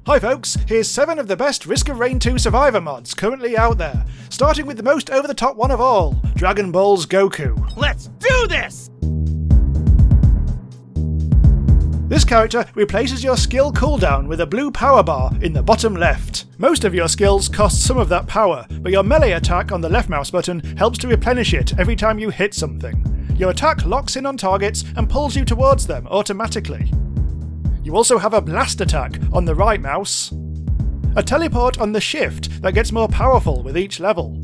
Hi folks, here's 7 of the best Risk of Rain 2 Survivor mods currently out there, starting with the most over-the-top one of all, Dragon Ball's Goku. Let's do this! This character replaces your skill cooldown with a blue power bar in the bottom left. Most of your skills cost some of that power, but your melee attack on the left mouse button helps to replenish it every time you hit something. Your attack locks in on targets and pulls you towards them automatically. You also have a blast attack on the right mouse, a teleport on the shift that gets more powerful with each level,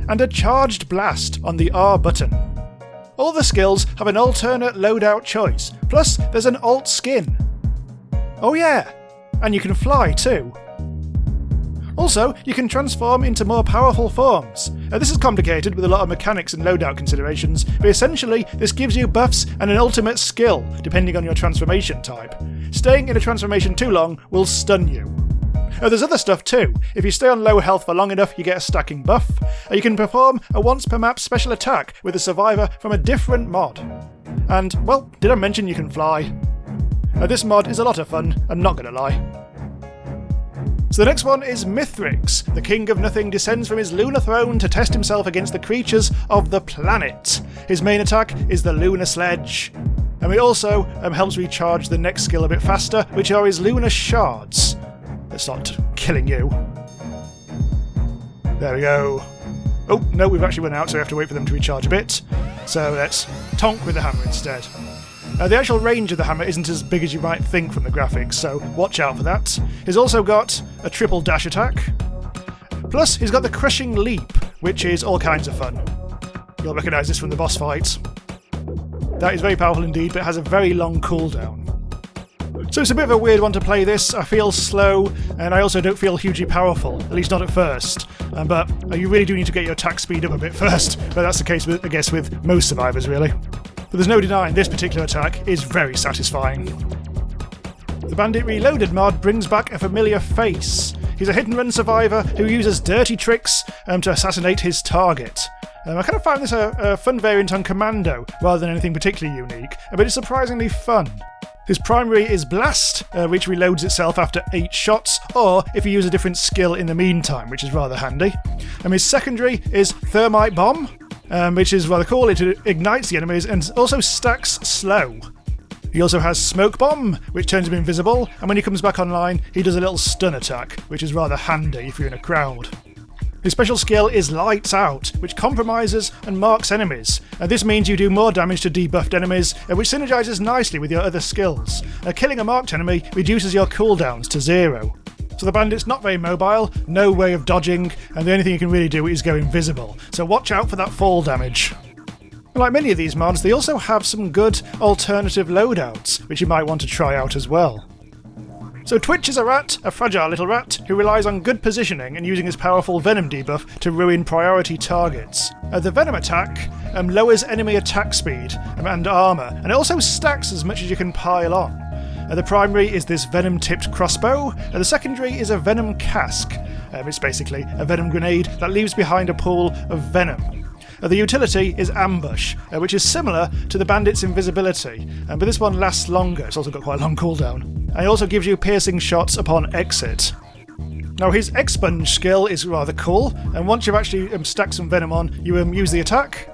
and a charged blast on the R button. All the skills have an alternate loadout choice, plus there's an alt skin. Oh yeah, and you can fly too. Also, you can transform into more powerful forms. This is complicated with a lot of mechanics and loadout considerations, but essentially this gives you buffs and an ultimate skill, depending on your transformation type. Staying in a transformation too long will stun you. There's other stuff too. If you stay on low health for long enough, you get a stacking buff. You can perform a once per map special attack with a survivor from a different mod. And, well, did I mention you can fly? This mod is a lot of fun, I'm not gonna lie. So the next one is Mithrix. The King of Nothing descends from his lunar throne to test himself against the creatures of the planet. His main attack is the Lunar Sledge. And it also helps recharge the next skill a bit faster, which are his Lunar Shards. That's not killing you. There we go. Oh, no, we've actually run out, so we have to wait for them to recharge a bit. So let's tonk with the hammer instead. The actual range of the hammer isn't as big as you might think from the graphics, so watch out for that. He's also got a triple dash attack. Plus, he's got the Crushing Leap, which is all kinds of fun. You'll recognise this from the boss fight. That is very powerful indeed, but it has a very long cooldown. So it's a bit of a weird one to play this. I feel slow, and I also don't feel hugely powerful, at least not at first. But you really do need to get your attack speed up a bit first, but that's the case, I guess, with most survivors, really. But there's no denying this particular attack is very satisfying. The Bandit Reloaded mod brings back a familiar face. He's a hit-and-run survivor who uses dirty tricks to assassinate his target. I kind of found this a fun variant on Commando, rather than anything particularly unique, but it's surprisingly fun. His primary is Blast, which reloads itself after 8 shots, or if you use a different skill in the meantime, which is rather handy. His secondary is Thermite Bomb, which is rather cool. It ignites the enemies and also stacks slow. He also has Smoke Bomb, which turns him invisible, and when he comes back online, he does a little stun attack, which is rather handy if you're in a crowd. His special skill is Lights Out, which compromises and marks enemies. This means you do more damage to debuffed enemies, which synergizes nicely with your other skills. Killing a marked enemy reduces your cooldowns to 0. So the Bandit's not very mobile, no way of dodging, and the only thing you can really do is go invisible. So watch out for that fall damage. Like many of these mods, they also have some good alternative loadouts, which you might want to try out as well. So Twitch is a rat, a fragile little rat, who relies on good positioning and using his powerful Venom debuff to ruin priority targets. The Venom attack lowers enemy attack speed and armour, and it also stacks as much as you can pile on. The primary is this Venom-tipped crossbow, and the secondary is a Venom cask. It's basically a Venom grenade that leaves behind a pool of venom. The utility is Ambush, which is similar to the Bandit's invisibility, but this one lasts longer. It's also got quite a long cooldown. And it also gives you piercing shots upon exit. Now his Expunge skill is rather cool, and once you've actually stacked some venom on, you use the attack,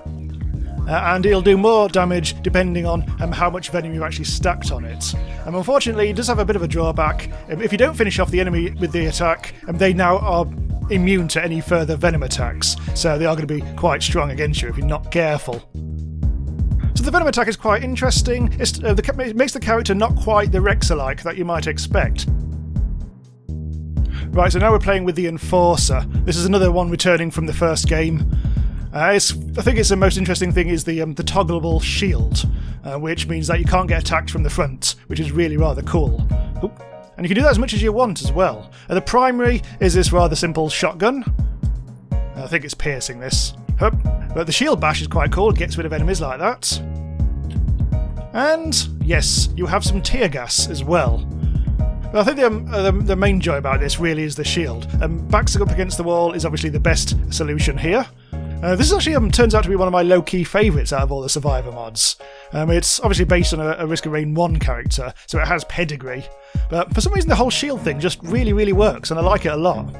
and it'll do more damage depending on how much venom you actually stacked on it. Unfortunately, it does have a bit of a drawback. If you don't finish off the enemy with the attack, they now are immune to any further venom attacks, so they are going to be quite strong against you if you're not careful. So the venom attack is quite interesting. It makes the character not quite the Rexalike that you might expect. Right, so now we're playing with the Enforcer. This is another one returning from the first game. I think it's the most interesting thing is the toggleable shield, which means that you can't get attacked from the front, which is really rather cool. Oop. And you can do that as much as you want as well. The primary is this rather simple shotgun. I think it's piercing this. But the shield bash is quite cool, it gets rid of enemies like that. And yes, you have some tear gas as well. But I think the main joy about this really is the shield. Backs up against the wall is obviously the best solution here. This actually turns out to be one of my low-key favourites out of all the Survivor mods. It's obviously based on a Risk of Rain 1 character, so it has pedigree, but for some reason the whole shield thing just really works, and I like it a lot.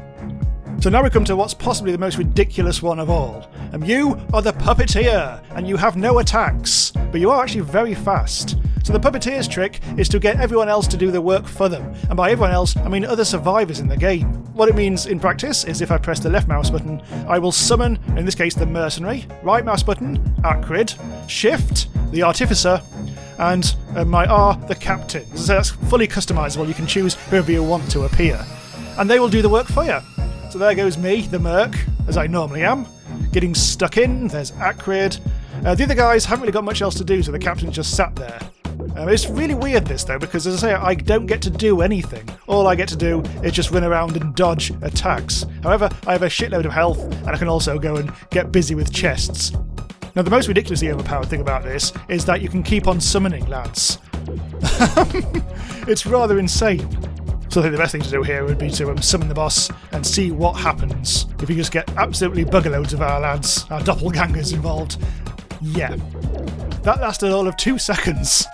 So now we come to what's possibly the most ridiculous one of all. You are the Puppeteer, and you have no attacks, but you are actually very fast. So the Puppeteer's trick is to get everyone else to do the work for them, and by everyone else, I mean other survivors in the game. What it means in practice is if I press the left mouse button, I will summon, in this case the Mercenary, right mouse button, Acrid, Shift, the Artificer, and my R, the Captain. So that's fully customisable, you can choose whoever you want to appear. And they will do the work for you. So there goes me, the Merc, as I normally am, getting stuck in. There's Acrid. The other guys haven't really got much else to do, so the Captain just sat there. It's really weird this though, because as I say, I don't get to do anything. All I get to do is just run around and dodge attacks. However, I have a shitload of health, and I can also go and get busy with chests. Now the most ridiculously overpowered thing about this is that you can keep on summoning, lads. It's rather insane. So I think the best thing to do here would be to summon the boss and see what happens if you just get absolutely buggerloads of our lads, our doppelgangers involved. Yeah. That lasted all of 2 seconds.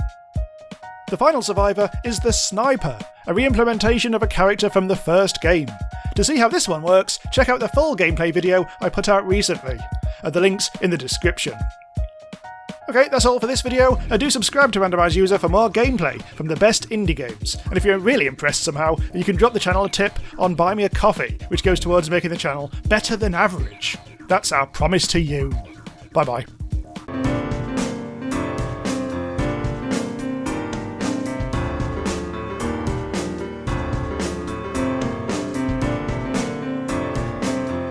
The final survivor is the Sniper, a re-implementation of a character from the first game. To see how this one works, check out the full gameplay video I put out recently. The link's in the description. Okay, that's all for this video. Do subscribe to Randomise User for more gameplay from the best indie games. And if you're really impressed somehow, you can drop the channel a tip on Buy Me a Coffee, which goes towards making the channel better than average. That's our promise to you. Bye bye.